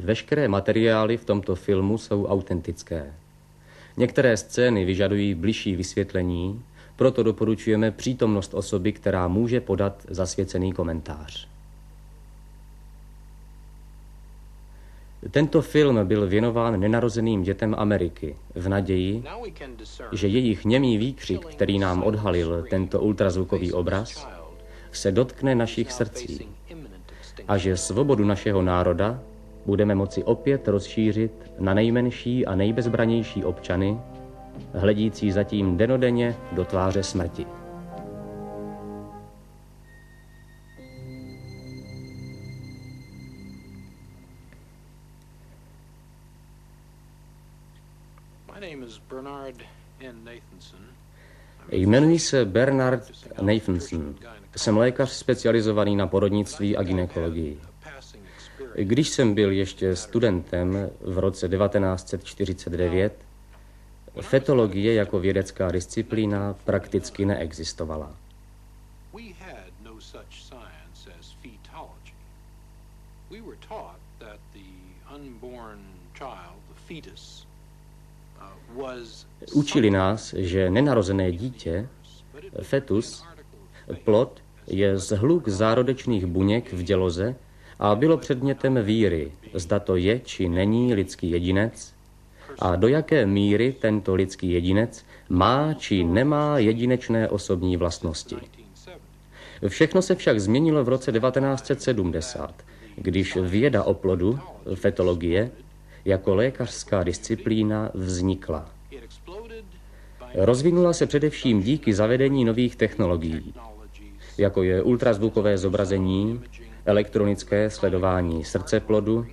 veškeré materiály v tomto filmu jsou autentické. Některé scény vyžadují bližší vysvětlení, proto doporučujeme přítomnost osoby, která může podat zasvěcený komentář. Tento film byl věnován nenarozeným dětem Ameriky v naději, že jejich němý výkřik, který nám odhalil tento ultrazvukový obraz, se dotkne našich srdcí a že svobodu našeho národa budeme moci opět rozšířit na nejmenší a nejbezbranější občany, hledící zatím dennodenně do tváře smrti. Jmenuji se Bernard Nathanson. Jsem lékař specializovaný na porodnictví a gynekologii. Když jsem byl ještě studentem v roce 1949, fetologie jako vědecká disciplína prakticky neexistovala. Učili nás, že nenarozené dítě, fetus, plod, je zhluk zárodečných buněk v děloze a bylo předmětem víry, zda to je či není lidský jedinec a do jaké míry tento lidský jedinec má či nemá jedinečné osobní vlastnosti. Všechno se však změnilo v roce 1970, když věda o plodu, fetologie, jako lékařská disciplína vznikla. Rozvinula se především díky zavedení nových technologií, jako je ultrazvukové zobrazení, elektronické sledování srdceplodu,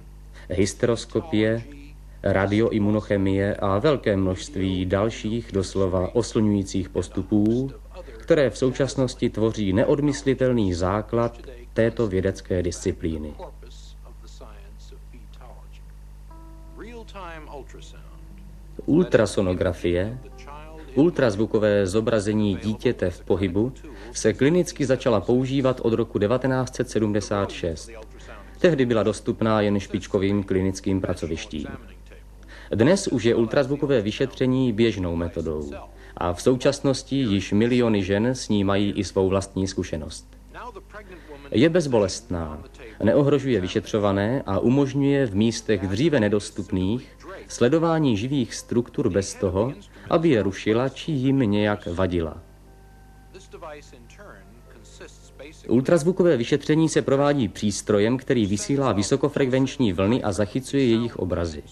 hysteroskopie, radioimunochemie a velké množství dalších doslova oslňujících postupů, které v současnosti tvoří neodmyslitelný základ této vědecké disciplíny. Ultrasonografie, ultrazvukové zobrazení dítěte v pohybu, se klinicky začala používat od roku 1976. Tehdy byla dostupná jen špičkovým klinickým pracovištím. Dnes už je ultrazvukové vyšetření běžnou metodou a v současnosti již miliony žen s ní mají i svou vlastní zkušenost. Je bezbolestná, neohrožuje vyšetřované a umožňuje v místech dříve nedostupných sledování živých struktur bez toho, aby je rušila či jim nějak vadila. Ultrazvukové vyšetření se provádí přístrojem, který vysílá vysokofrekvenční vlny a zachycuje jejich obrazy.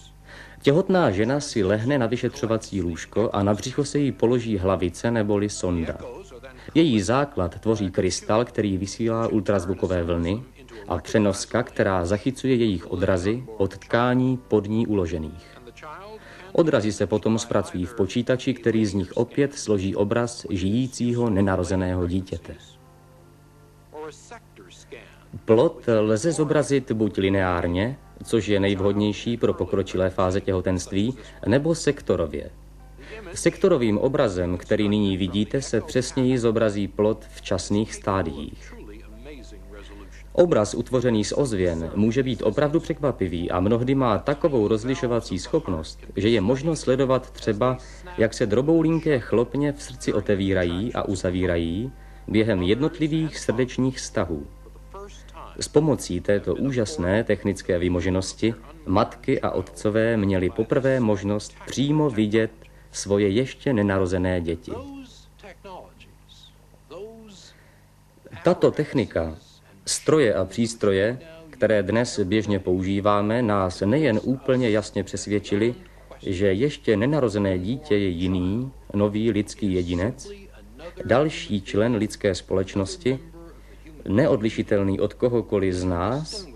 Těhotná žena si lehne na vyšetřovací lůžko a na břicho se jí položí hlavice neboli sonda. Její základ tvoří krystal, který vysílá ultrazvukové vlny, a přenoska, která zachycuje jejich odrazy od tkání pod ní uložených. Odrazy se potom zpracují v počítači, který z nich opět složí obraz žijícího nenarozeného dítěte. Plod lze zobrazit buď lineárně, což je nejvhodnější pro pokročilé fáze těhotenství, nebo sektorově. Sektorovým obrazem, který nyní vidíte, se přesněji zobrazí plod v časných stádiích. Obraz utvořený z ozvěn může být opravdu překvapivý a mnohdy má takovou rozlišovací schopnost, že je možno sledovat třeba, jak se droboulinké chlopně v srdci otevírají a uzavírají během jednotlivých srdečních vztahů. S pomocí této úžasné technické vymoženosti matky a otcové měli poprvé možnost přímo vidět svoje ještě nenarozené děti. Tato technika, stroje a přístroje, které dnes běžně používáme, nás nejen úplně jasně přesvědčili, že ještě nenarozené dítě je jiný, nový lidský jedinec, další člen lidské společnosti, neodlišitelný od kohokoliv z nás,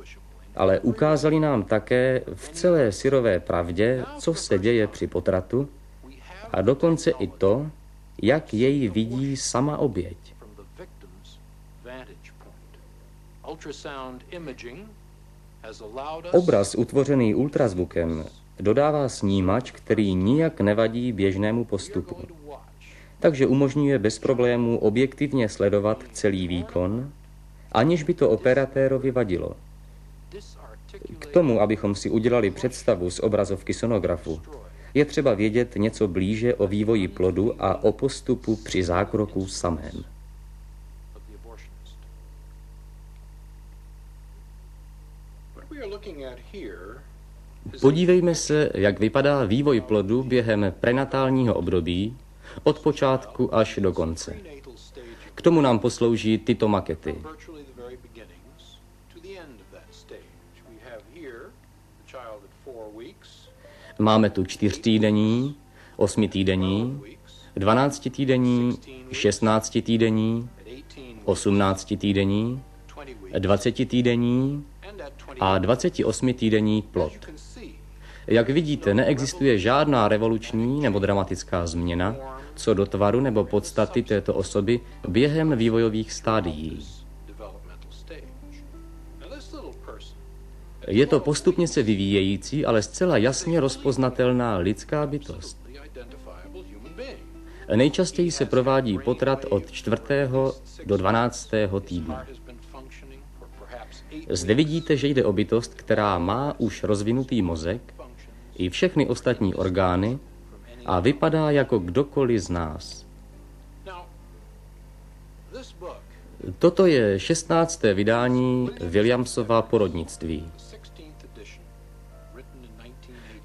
ale ukázali nám také v celé syrové pravdě, co se děje při potratu a dokonce i to, jak jej vidí sama oběť. Obraz utvořený ultrazvukem dodává snímač, který nijak nevadí běžnému postupu. Takže umožňuje bez problémů objektivně sledovat celý výkon, aniž by to operatérovi vadilo. K tomu, abychom si udělali představu z obrazovky sonografu, je třeba vědět něco blíže o vývoji plodu a o postupu při zákroku samém. Podívejme se, jak vypadá vývoj plodu během prenatálního období od počátku až do konce. K tomu nám poslouží tyto makety. Máme tu 4týdenní, 8týdenní, 12týdenní, 16týdenní, 18týdenní, 20týdenní a 28týdenní plod. Jak vidíte, neexistuje žádná revoluční nebo dramatická změna co do tvaru nebo podstaty této osoby během vývojových stádií. Je to postupně se vyvíjející, ale zcela jasně rozpoznatelná lidská bytost. Nejčastěji se provádí potrat od 4. do 12. týdne. Zde vidíte, že jde o bytost, která má už rozvinutý mozek i všechny ostatní orgány a vypadá jako kdokoliv z nás. Toto je 16. vydání Williamsova porodnictví.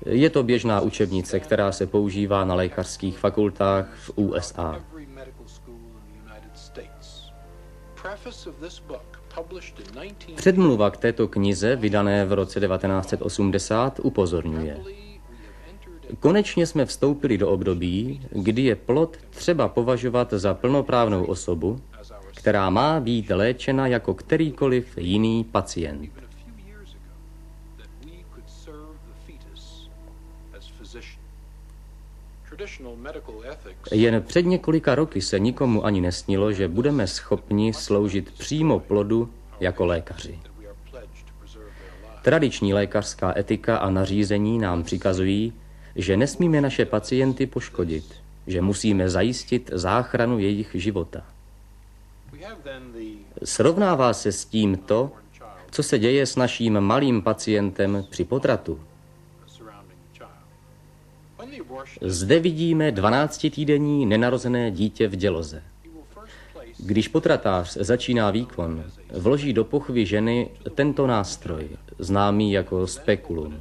Je to běžná učebnice, která se používá na lékařských fakultách v USA. Předmluva k této knize, vydané v roce 1980, upozorňuje. Konečně jsme vstoupili do období, kdy je plod třeba považovat za plnoprávnou osobu, která má být léčena jako kterýkoliv jiný pacient. Jen před několika roky se nikomu ani nesnilo, že budeme schopni sloužit přímo plodu jako lékaři. Tradiční lékařská etika a nařízení nám přikazují, že nesmíme naše pacienty poškodit, že musíme zajistit záchranu jejich života. Srovnává se s tím to, co se děje s naším malým pacientem při potratu. Zde vidíme 12týdenní nenarozené dítě v děloze. Když potratář začíná výkon, vloží do pochvy ženy tento nástroj, známý jako spekulum,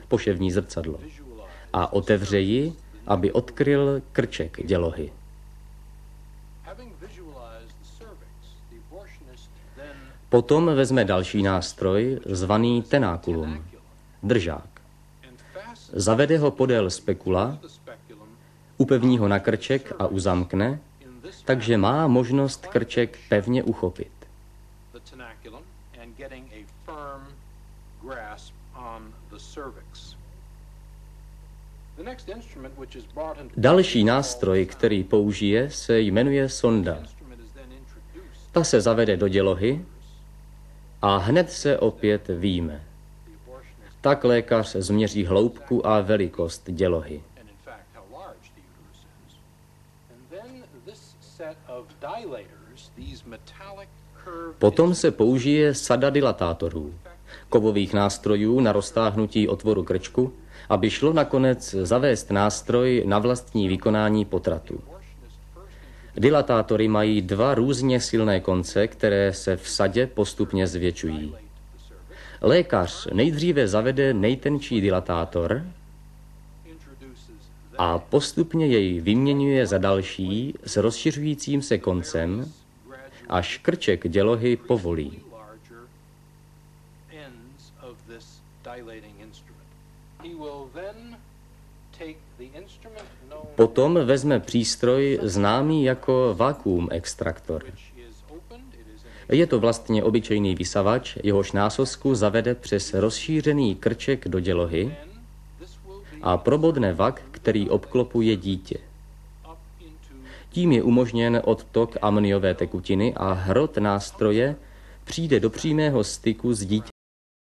poševní zrcadlo, a otevře ji, aby odkryl krček dělohy. Potom vezme další nástroj, zvaný tenákulum, držák. Zavede ho podél spekula, upevní ho na krček a uzamkne, takže má možnost krček pevně uchopit. Další nástroj, který použije, se jmenuje sonda. Ta se zavede do dělohy a hned se opět vyjme. Tak lékař změří hloubku a velikost dělohy. Potom se použije sada dilatátorů, kovových nástrojů na roztáhnutí otvoru krčku, aby šlo nakonec zavést nástroj na vlastní vykonání potratu. Dilatátory mají dva různě silné konce, které se v sadě postupně zvětšují. Lékař nejdříve zavede nejtenčí dilatátor a postupně jej vyměňuje za další s rozšiřujícím se koncem, až krček dělohy povolí. Potom vezme přístroj známý jako vakuum extraktor. Je to vlastně obyčejný vysavač, jehož násosku zavede přes rozšířený krček do dělohy a probodne vak, který obklopuje dítě. Tím je umožněn odtok amniové tekutiny a hrot nástroje přijde do přímého styku s dítětem.